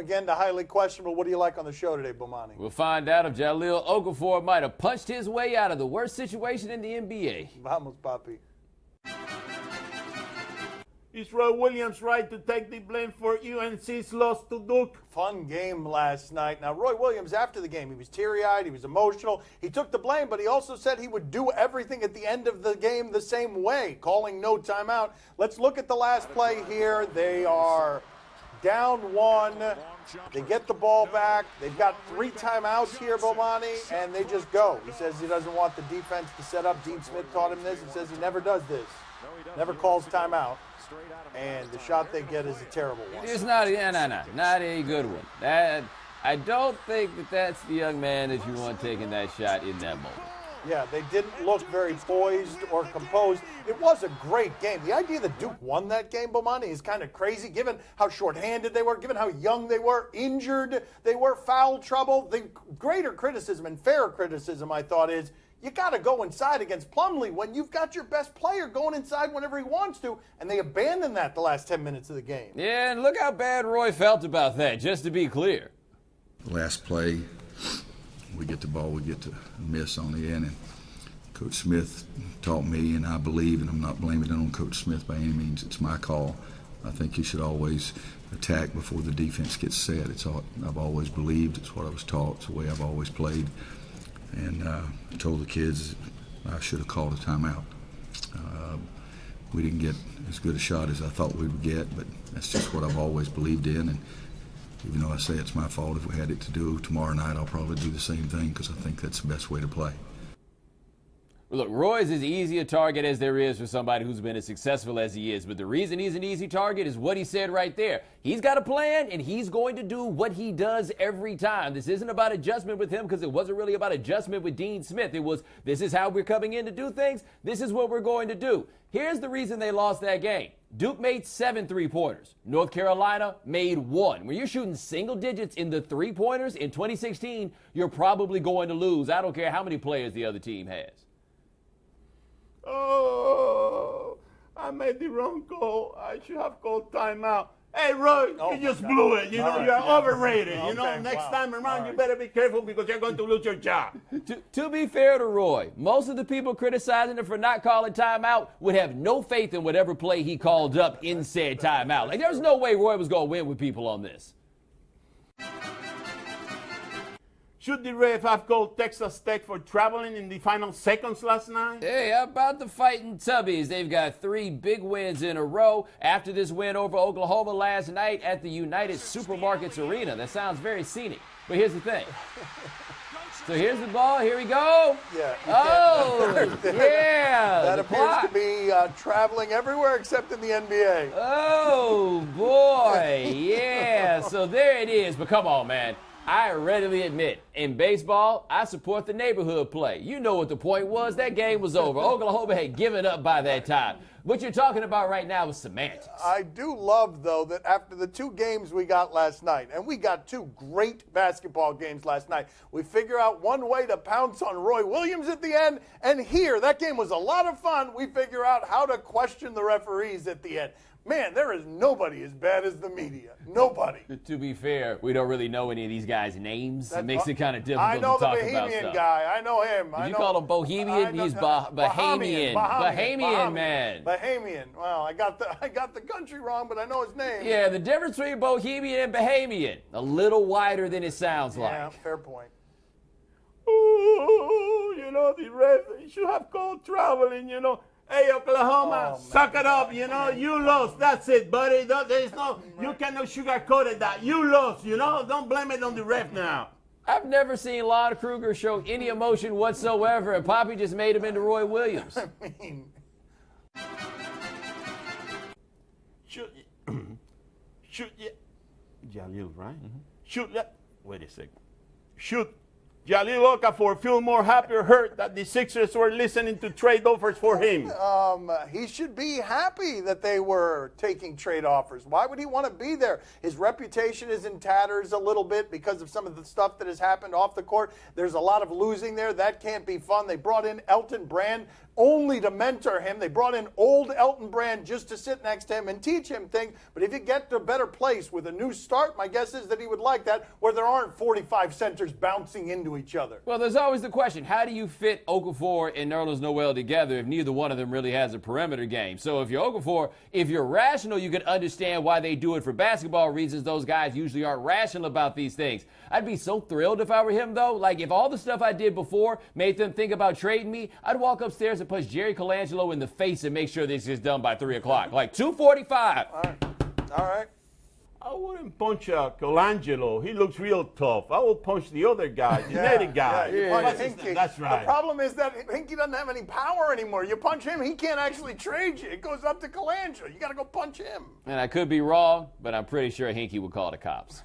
again to highly questionable. What do you like on the show today, Bomani? We'll find out if Jahlil Okafor might have punched his way out of the worst situation in the NBA. Vamos, papi. Is Roy Williams right to take the blame for UNC's loss to Duke? Fun game last night. Now, Roy Williams, after the game, he was teary-eyed, he was emotional. He took the blame, but he also said he would do everything at the end of the game the same way, calling no timeout. Let's look at the last play here. They are down one. They get the ball back. They've got 3 timeouts here, Bomani, and they just go. He says he doesn't want the defense to set up. Dean Smith taught him this. He says he never does this. Never calls timeout. And the shot they get is a terrible one. It's not a good one. I don't think that's the young man that you want taking that shot in that moment. Yeah, they didn't look very poised or composed. It was a great game. The idea that Duke won that game, Bomani, is kind of crazy, given how shorthanded they were, given how young they were, injured they were, foul trouble. The greater criticism and fairer criticism, I thought, is you got to go inside against Plumlee when you've got your best player going inside whenever he wants to, and they abandoned that the last 10 minutes of the game. Yeah, and look how bad Roy felt about that, just to be clear. Last play, we get the ball, we get to miss on the end, and Coach Smith taught me, and I believe, and I'm not blaming it on Coach Smith by any means, it's my call. I think you should always attack before the defense gets set. It's all I've always believed, it's what I was taught, it's the way I've always played. And I told the kids I should have called a timeout. We didn't get as good a shot as I thought we would get, but that's just what I've always believed in. And even though I say it's my fault, if we had it to do tomorrow night, I'll probably do the same thing because I think that's the best way to play. Look, Roy's as easy a target as there is for somebody who's been as successful as he is. But the reason he's an easy target is what he said right there. He's got a plan, and he's going to do what he does every time. This isn't about adjustment with him because it wasn't really about adjustment with Dean Smith. It was, this is how we're coming in to do things. This is what we're going to do. Here's the reason they lost that game. Duke made 7 3-pointers. North Carolina made 1. When you're shooting single digits in the 3-pointers in 2016, you're probably going to lose. I don't care how many players the other team has. Oh, I made the wrong call. I should have called timeout. Hey, Roy, you just blew it. You know, you're overrated. You know, next time around, you better be careful because you're going to lose your job. To be fair to Roy, most of the people criticizing him for not calling timeout would have no faith in whatever play he called up in said timeout. Like, there's no way Roy was going to win with people on this. Should the ref have called Texas Tech for traveling in the final seconds last night? Hey, how about the Fighting Tubbies? They've got 3 big wins in a row after this win over Oklahoma last night at the United Supermarkets Arena. That sounds very scenic. But here's the thing. So here's the ball. Here we go. Yeah. Oh, yeah. That appears to be traveling everywhere except in the NBA. Oh, boy. Yeah. So there it is. But come on, man. I readily admit, in baseball, I support the neighborhood play. You know what the point was. That game was over. Oklahoma had given up by that time. What you're talking about right now is semantics. I do love, though, that after the 2 games we got last night, and we got 2 great basketball games last night, we figure out one way to pounce on Roy Williams at the end, and here, that game was a lot of fun. We figure out how to question the referees at the end. Man, there is nobody as bad as the media. Nobody. To be fair, we don't really know any of these guys' names. It makes it kind of difficult to talk about stuff. I know the Bohemian guy. I know him. Did you call him Bohemian? He's Bahamian. Bahamian, man. Bahamian. Well, I got the country wrong, but I know his name. Yeah, the difference between Bohemian and Bahamian, a little wider than it sounds like. Yeah, fair point. Ooh, you know, the ref should have called traveling, you know. Hey, Oklahoma, suck it up, you know, you lost. That's it, buddy. There's no, you cannot sugarcoat it that. You lost, you know. Don't blame it on the ref now. I've never seen Lon Kruger show any emotion whatsoever, and Poppy just made him into Roy Williams. I mean, shoot, Jahlil, right? Wait a second. Shoot Jahlil Okafor feel more happy or hurt that the Sixers were listening to trade offers for him? He should be happy that they were taking trade offers. Why would he want to be there? His reputation is in tatters a little bit because of some of the stuff that has happened off the court. There's a lot of losing there. That can't be fun. They brought in Elton Brand, only to mentor him. They brought in old Elton Brand just to sit next to him and teach him things. But if you get to a better place with a new start, my guess is that he would like that, where there aren't 45 centers bouncing into each other. Well, there's always the question, how do you fit Okafor and Nerlens Noel together if neither one of them really has a perimeter game? So if you're Okafor, if you're rational, you can understand why they do it for basketball reasons. Those guys usually aren't rational about these things. I'd be so thrilled if I were him, though. Like, if all the stuff I did before made them think about trading me, I'd walk upstairs and punch Jerry Colangelo in the face and make sure this is done by 3 o'clock. Like, 2:45. All right. I wouldn't punch Colangelo. He looks real tough. I will punch the other guy, the netted guy. You punch Hinkie. That's right. The problem is that Hinkie doesn't have any power anymore. You punch him, he can't actually trade you. It goes up to Colangelo. You got to go punch him. And I could be wrong, but I'm pretty sure Hinkie would call the cops.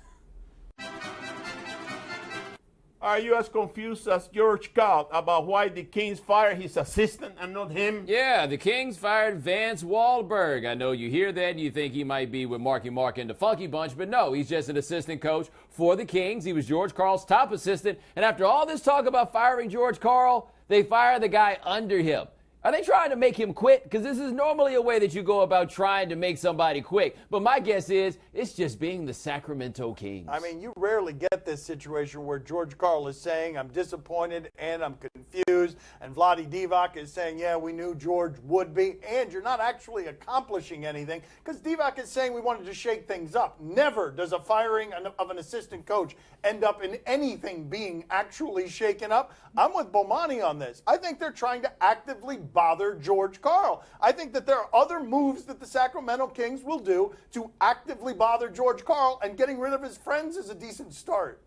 Are you as confused as George Karl about why the Kings fired his assistant and not him? Yeah, the Kings fired Vance Wahlberg. I know you hear that and you think he might be with Marky Mark and the Funky Bunch, but no, he's just an assistant coach for the Kings. He was George Karl's top assistant, and after all this talk about firing George Karl, they fire the guy under him. Are they trying to make him quit? Because this is normally a way that you go about trying to make somebody quit. But my guess is it's just being the Sacramento Kings. I mean, you rarely get this situation where George Karl is saying, I'm disappointed and I'm confused, and Vlade Divac is saying, yeah, we knew George would be, and you're not actually accomplishing anything, because Divac is saying we wanted to shake things up. Never does a firing of an assistant coach end up in anything being actually shaken up. I'm with Bomani on this. I think they're trying to actively bother George Karl. I think that there are other moves that the Sacramento Kings will do to actively bother George Karl, and getting rid of his friends is a decent start.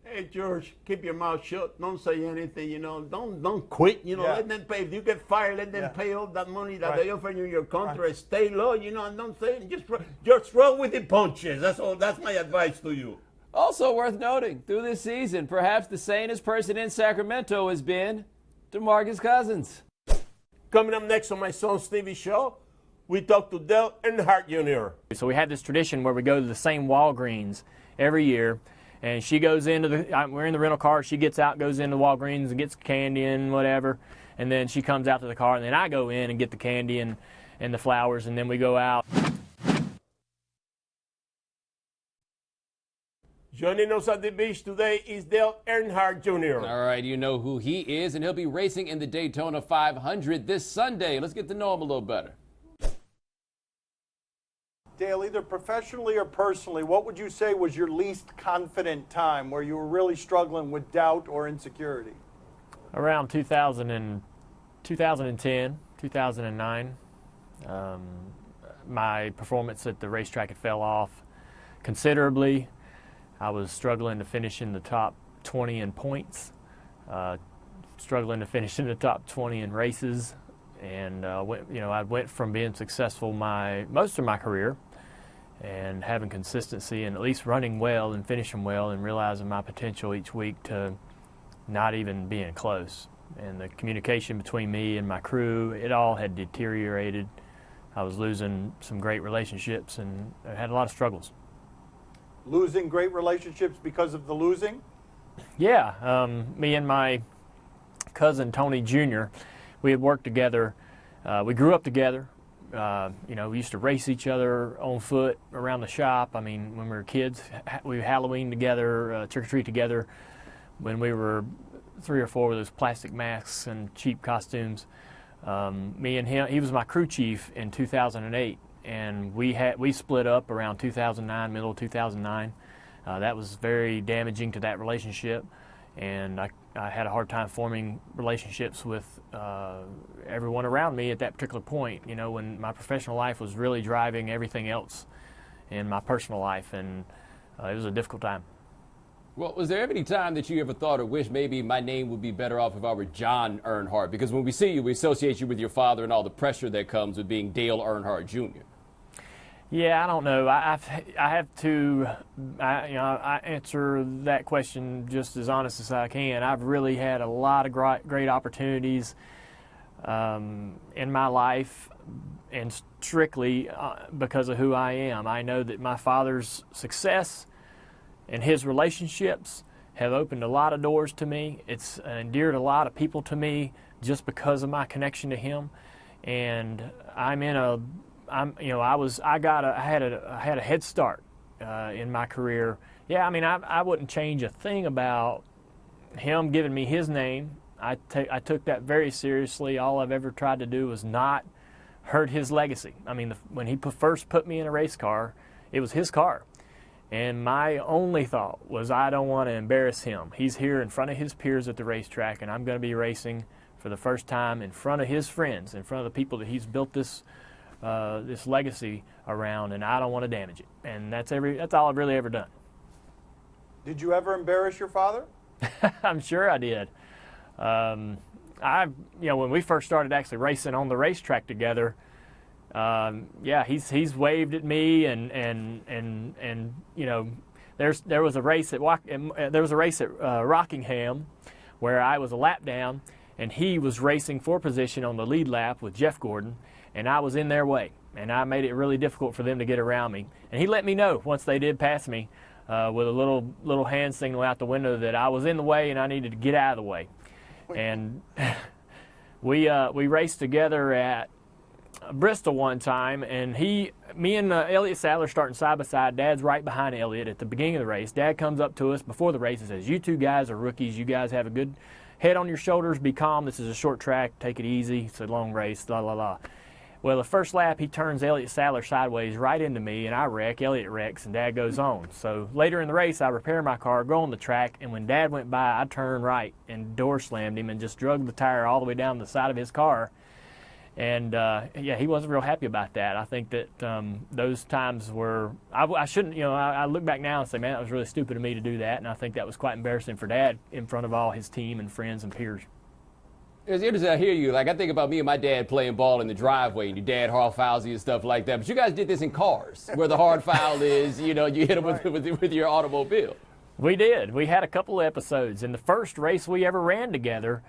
Hey, George, keep your mouth shut. Don't say anything, you know. Don't quit, you know. Yeah. Let them pay. If you get fired, let them pay all that money that they offer you in your contract. Stay low, you know, and don't say it. Just roll with the punches. That's all. That's my advice to you. Also worth noting, through this season, perhaps the sanest person in Sacramento has been DeMarcus Cousins. Coming up next on my son Stevie's show, we talk to Dale Earnhardt Jr. So we have this tradition where we go to the same Walgreens every year, and she goes into we're in the rental car, she gets out, goes into Walgreens and gets candy and whatever, and then she comes out to the car, and then I go in and get the candy and the flowers, and then we go out. Joining us at the beach today is Dale Earnhardt Jr. All right, you know who he is, and he'll be racing in the Daytona 500 this Sunday. Let's get to know him a little better. Dale, either professionally or personally, what would you say was your least confident time where you were really struggling with doubt or insecurity? Around 2010, 2009, my performance at the racetrack had fell off considerably. I was struggling to finish in the top 20 in points, struggling to finish in the top 20 in races, and I went from being successful most of my career and having consistency and at least running well and finishing well and realizing my potential each week to not even being close. And the communication between me and my crew, it all had deteriorated. I was losing some great relationships and I had a lot of struggles. Losing great relationships because of the losing? Yeah, me and my cousin Tony Jr., we had worked together. We grew up together. We used to race each other on foot around the shop. I mean, when we were kids, we Halloween together, trick-or-treat together. When we were 3 or 4 with those plastic masks and cheap costumes. Me and him, he was my crew chief in 2008. And we split up around 2009, middle of 2009. That was very damaging to that relationship, and I had a hard time forming relationships with everyone around me at that particular point. You know, when my professional life was really driving everything else in my personal life, and it was a difficult time. Well, was there ever any time that you ever thought or wished maybe my name would be better off if I were John Earnhardt? Because when we see you, we associate you with your father and all the pressure that comes with being Dale Earnhardt Jr. Yeah, I don't know. I answer that question just as honest as I can. I've really had a lot of great opportunities in my life, and strictly because of who I am. I know that my father's success and his relationships have opened a lot of doors to me. It's endeared a lot of people to me just because of my connection to him. And I had a head start in my career. Yeah, I mean, I wouldn't change a thing about him giving me his name. I took that very seriously. All I've ever tried to do was not hurt his legacy. I mean, when he first put me in a race car, it was his car. And my only thought was, I don't want to embarrass him. He's here in front of his peers at the racetrack, and I'm going to be racing for the first time in front of his friends, in front of the people that he's built this legacy around, and I don't want to damage it. And that's all I've really ever done. Did you ever embarrass your father? I'm sure I did. When we first started actually racing on the racetrack together, he's waved at me, and there was a race at Rockingham where I was a lap down, and he was racing for position on the lead lap with Jeff Gordon, and I was in their way, and I made it really difficult for them to get around me. And he let me know once they did pass me with a little hand signal out the window that I was in the way and I needed to get out of the way. And we raced together at Bristol one time, and me and Elliott Sadler starting side by side. Dad's right behind Elliott at the beginning of the race. Dad comes up to us before the race and says, "You two guys are rookies. You guys have a good head on your shoulders. Be calm. This is a short track. Take it easy. It's a long race." La la la. Well, the first lap, he turns Elliott Sadler sideways right into me, and I wreck. Elliott wrecks, and Dad goes on. So later in the race, I repair my car, go on the track, and when Dad went by, I turned right and door slammed him and just drug the tire all the way down the side of his car. And, he wasn't real happy about that. I think that those times were, I shouldn't, I look back now and say, man, that was really stupid of me to do that, and I think that was quite embarrassing for Dad in front of all his team and friends and peers. It's interesting. I hear you. Like, I think about me and my dad playing ball in the driveway, and your dad hard fouls you and stuff like that. But you guys did this in cars, where the hard foul is, you hit them with your automobile. We did. We had a couple of episodes. In the first race we ever ran together,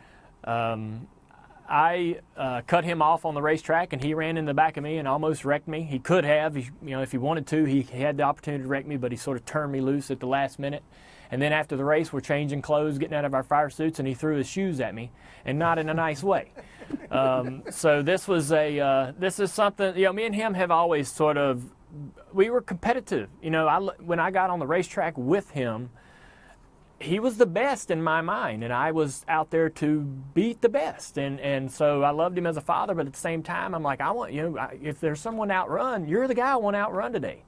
I cut him off on the racetrack, and he ran in the back of me and almost wrecked me. He could have, if he wanted to. He had the opportunity to wreck me, but he sort of turned me loose at the last minute. And then after the race, we're changing clothes, getting out of our fire suits, and he threw his shoes at me, and not in a nice way. So this is something, me and him have always we were competitive. When I got on the racetrack with him, he was the best in my mind, and I was out there to beat the best. And so I loved him as a father, but at the same time, I'm like, if there's someone to outrun, you're the guy I want to outrun today.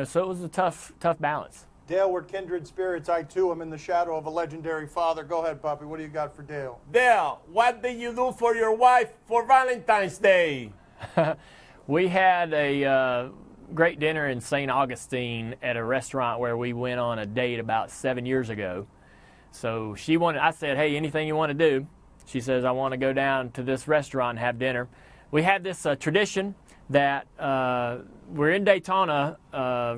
So it was a tough balance. Dale, we're kindred spirits. I, too, am in the shadow of a legendary father. Go ahead, Puppy. What do you got for Dale? Dale, what did you do for your wife for Valentine's Day? We had a great dinner in St. Augustine at a restaurant where we went on a date about 7 years ago. So I said, hey, anything you want to do? She says, I want to go down to this restaurant and have dinner. We had this tradition that we're in Daytona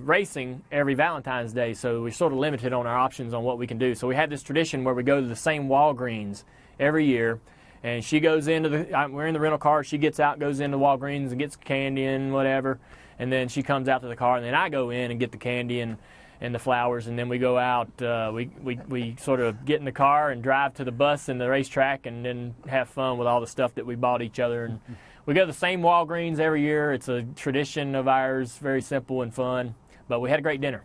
racing every Valentine's Day, so we're sort of limited on our options on what we can do. So we had this tradition where we go to the same Walgreens every year, and she goes into we're in the rental car, she gets out, goes into Walgreens and gets candy and whatever, and then she comes out to the car, and then I go in and get the candy and the flowers, and then we go out, we sort of get in the car and drive to the bus and the racetrack and then have fun with all the stuff that we bought each other. And we go to the same Walgreens every year. It's a tradition of ours, very simple and fun, but we had a great dinner.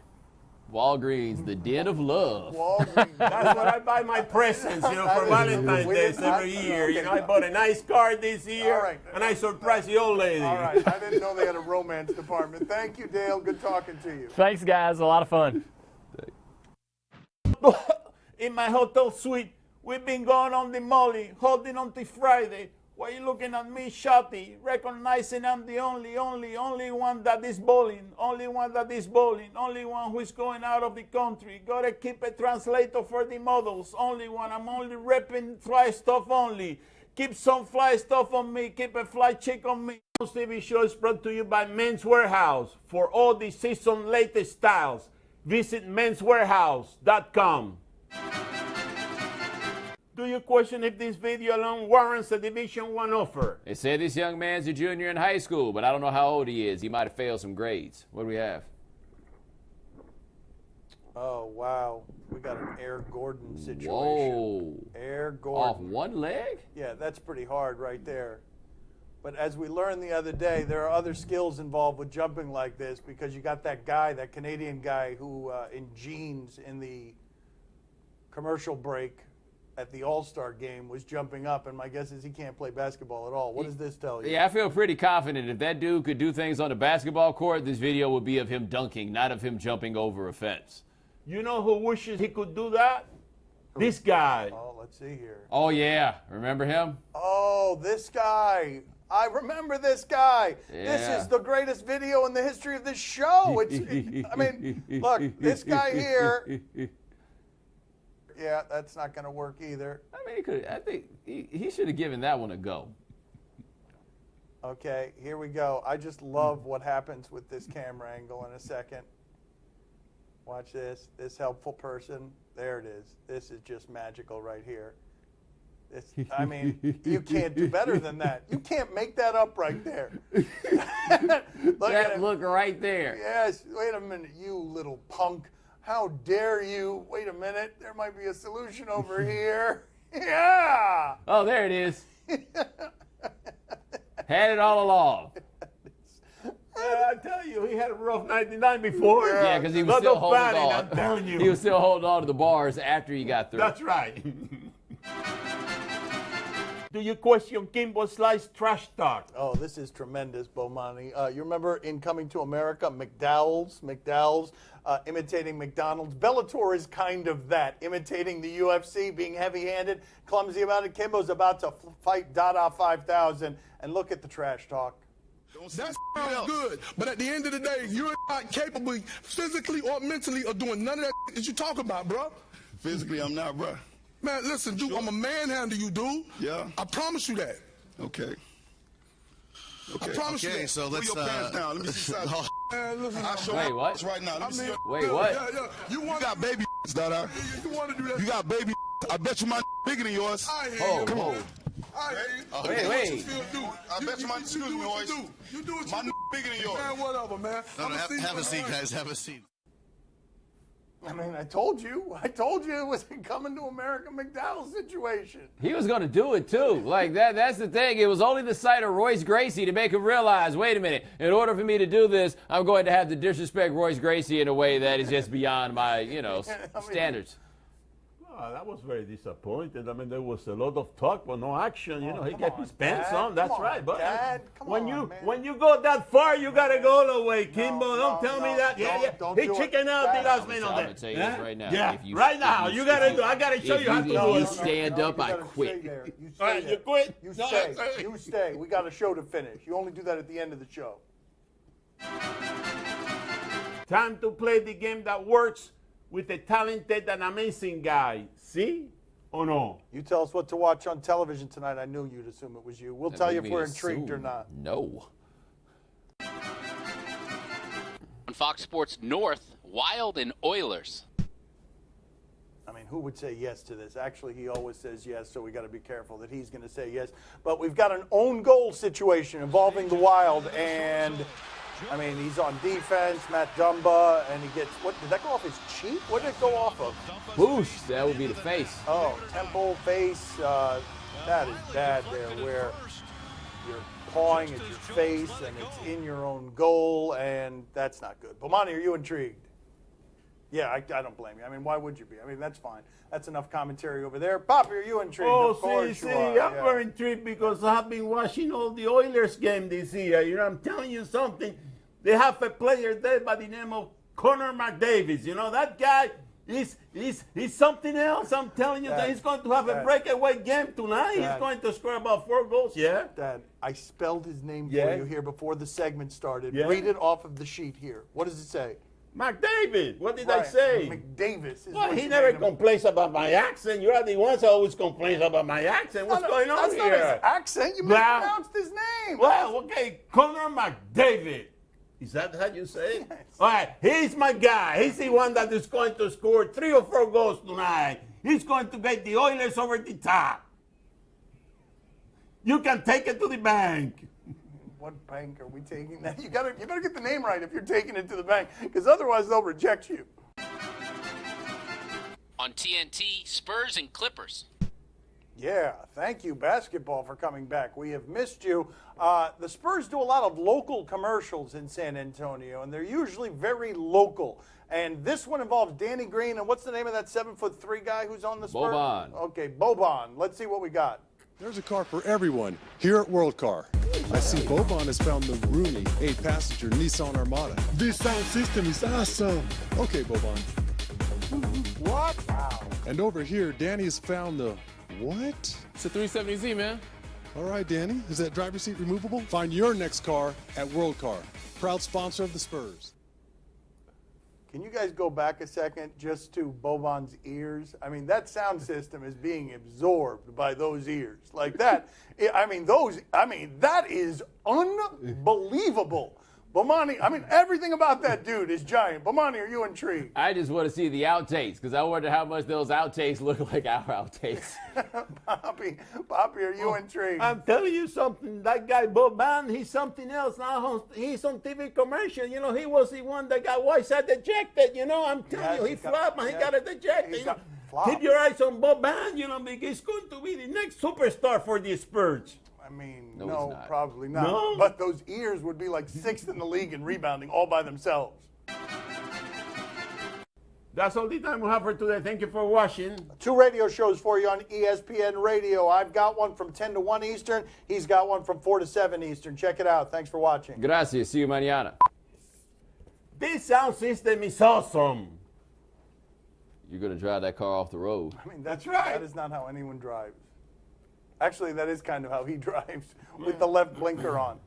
Walgreens, the den of love. Walgreens. That's what I buy my presents, for Valentine's Day every year. Okay. I bought a nice car this year, All right. and I surprised the old lady. All right. I didn't know they had a romance department. Thank you, Dale. Good talking to you. Thanks, guys. A lot of fun. In my hotel suite, we've been going on the molly, holding on to Friday. Why you looking at me, shawty, recognizing I'm the only one that is bowling, only one who is going out of the country. Gotta keep a translator for the models, only one. I'm only repping fly stuff only. Keep some fly stuff on me, keep a fly chick on me. This TV show is brought to you by Men's Warehouse. For all the season latest styles, visit menswarehouse.com. Do you question if this video alone warrants a Division I offer? They say this young man's a junior in high school, but I don't know how old he is. He might have failed some grades. What do we have? Oh, wow. We got an Air Gordon situation. Whoa. Air Off Gordon. one leg? Yeah, that's pretty hard right there. But as we learned the other day, there are other skills involved with jumping like this because you got that guy, that Canadian guy who in jeans in the commercial break at the All-Star game was jumping up, and my guess is he can't play basketball at all. What does this tell you? Yeah, I feel pretty confident if that dude could do things on the basketball court, this video would be of him dunking, not of him jumping over a fence. You know who wishes he could do that? This guy. Oh, let's see here. Oh, yeah. Remember him? Oh, this guy. I remember this guy. Yeah. This is the greatest video in the history of this show. I mean, look, this guy here. Yeah, that's not going to work either. I mean, I think he should have given that one a go. Okay, here we go. I just love what happens with this camera angle in a second. Watch this. This helpful person. There it is. This is just magical right here. I mean, you can't do better than that. You can't make that up right there. Look right there. Yes. Wait a minute, you little punk. How dare you? Wait a minute. There might be a solution over here. Yeah. Oh, there it is. Had it all along. I tell you, he had a rough 99 before. Yeah, because he was Not still no holding batting, on. I'm telling you. He was still holding on to the bars after he got through. That's right. Do you question Kimbo Slice trash talk? Oh, this is tremendous, Bomani. You remember in Coming to America, McDowell's imitating McDonald's. Bellator is kind of that, imitating the UFC, being heavy-handed, clumsy about it. Kimbo's about to fight Dada 5000, and look at the trash talk. That sounds good, but at the end of the day, you're not capable physically or mentally of doing none of that you talk about, bro. Physically, I'm not, bro. Man, listen, dude, I'm a manhandle you, dude. Yeah. I promise you that. Okay. I promise you Okay, that. so Put let's, your pants down. Let me see size. Man, listen, I'll show Wait, you what? right now. Let me see your Wait, what? Yeah. You got baby Dada. You want to do that? You got baby I bet you mine bigger than yours. I hear Oh, you. come on. I hear you. Oh, You wait, do wait. what you feel do. I bet you mine, excuse me, do what Royce. you do. You do what My you do. bigger than yours. Man, whatever, man. No, I'ma see have you a seat, tonight. guys. Have a seat. I mean, I told you it was a Coming to America McDowell situation. He was going to do it, too. Like, that's the thing. It was only the sight of Royce Gracie to make him realize, wait a minute, in order for me to do this, I'm going to have to disrespect Royce Gracie in a way that is just beyond my, standards. Oh, that was very disappointed. I mean, there was a lot of talk, but no action. You know, he come kept on, his pants Dad. on. That's Come on, right. But Dad. Come when on, you man. when you go that far, you gotta go all the way, Kimbo. no, Don't tell me that. Yeah, don't He do it. chicken out Dad, the last I'm minute gonna on that. tell you Yeah? this right now. Yeah, If you- right if now. you- You gotta if do. I gotta show if you how to you- do if you it. stand up, I gotta quit. stay there. You stay All right, there. you quit. You No, stay. I- You stay. We got a show to finish. You only do that at the end of the show. Time to play the game that works with a talented and amazing guy. See or no? You tell us what to watch on television tonight. I knew you'd assume it was you. We'll tell you if Let me we're intrigued or assume. not. No. On Fox Sports North, Wild and Oilers. I mean, who would say yes to this? Actually, he always says yes, so we got to be careful that he's going to say yes. But we've got an own goal situation involving the Wild, and I mean, he's on defense, Matt Dumba, and he gets, what, did that go off his cheek? What did it go off of? Boosh. That would be the face. Oh, temple, face, that is bad there, where you're pawing at your face, and it's in your own goal, and that's not good. Bomani, are you intrigued? Yeah, I don't blame you. I mean, why would you be? I mean, that's fine. That's enough commentary over there. Poppy, are you intrigued? Oh, Of course see, you I'm are. Yeah. very intrigued because I've been watching all the Oilers game this year. You know, I'm telling you something. They have a player there by the name of Connor McDavid. You know, that guy is something else. I'm telling you that he's going to have a breakaway game tonight. He's going to score about 4 goals. Yeah. Dad, I spelled his name Yeah. for you here before the segment started. Yeah. Read it off of the sheet here. What does it say? McDavid. What did I Right. say? McDavis. Is Well, what he you never made him. complains about my accent. You're the ones that always complains about my accent. What's going on That's here? not his accent. You Well- mispronounced his name. Well, okay, Connor McDavid. Is that how you say it? Yes. All right, he's my guy. He's the one that is going to score 3 or 4 goals tonight. He's going to get the Oilers over the top. You can take it to the bank. What bank are we taking that? You better get the name right if you're taking it to the bank, because otherwise they'll reject you. On TNT, Spurs and Clippers. Yeah, thank you, basketball, for coming back. We have missed you. The Spurs do a lot of local commercials in San Antonio, and they're usually very local. And this one involves Danny Green, and what's the name of that 7'3" guy who's on the Spurs? Boban. Okay, Boban. Let's see what we got. There's a car for everyone here at World Car. I see Boban has found the roomy 8-passenger Nissan Armada. This sound system is awesome. Okay, Boban. What? Wow. And over here, Danny has found the what? It's a 370Z, man. All right, Danny. Is that driver's seat removable? Find your next car at World Car. Proud sponsor of the Spurs. Can you guys go back a second just to Boban's ears? I mean, that sound system is being absorbed by those ears. Like that, that is unbelievable. Bomani, everything about that dude is giant. Bomani, are you intrigued? I just want to see the outtakes because I wonder how much those outtakes look like our outtakes. Poppy, are you intrigued? I'm telling you something. That guy Boban, he's something else now. He's on TV commercial. You know, he was the one that got Whiteside ejected. You know, I'm telling you, he flopped, and he got it ejected. You know? Keep your eyes on Boban. You know, because he's going to be the next superstar for the Spurs. No, probably not. No? But those ears would be like 6th in the league in rebounding all by themselves. That's all the time we have for today. Thank you for watching. 2 radio shows for you on ESPN Radio. I've got one from 10 to 1 Eastern. He's got one from 4 to 7 Eastern. Check it out. Thanks for watching. Gracias. See you mañana. This sound system is awesome. You're going to drive that car off the road. That's right. That is not how anyone drives. Actually, that is kind of how he drives with the left blinker on.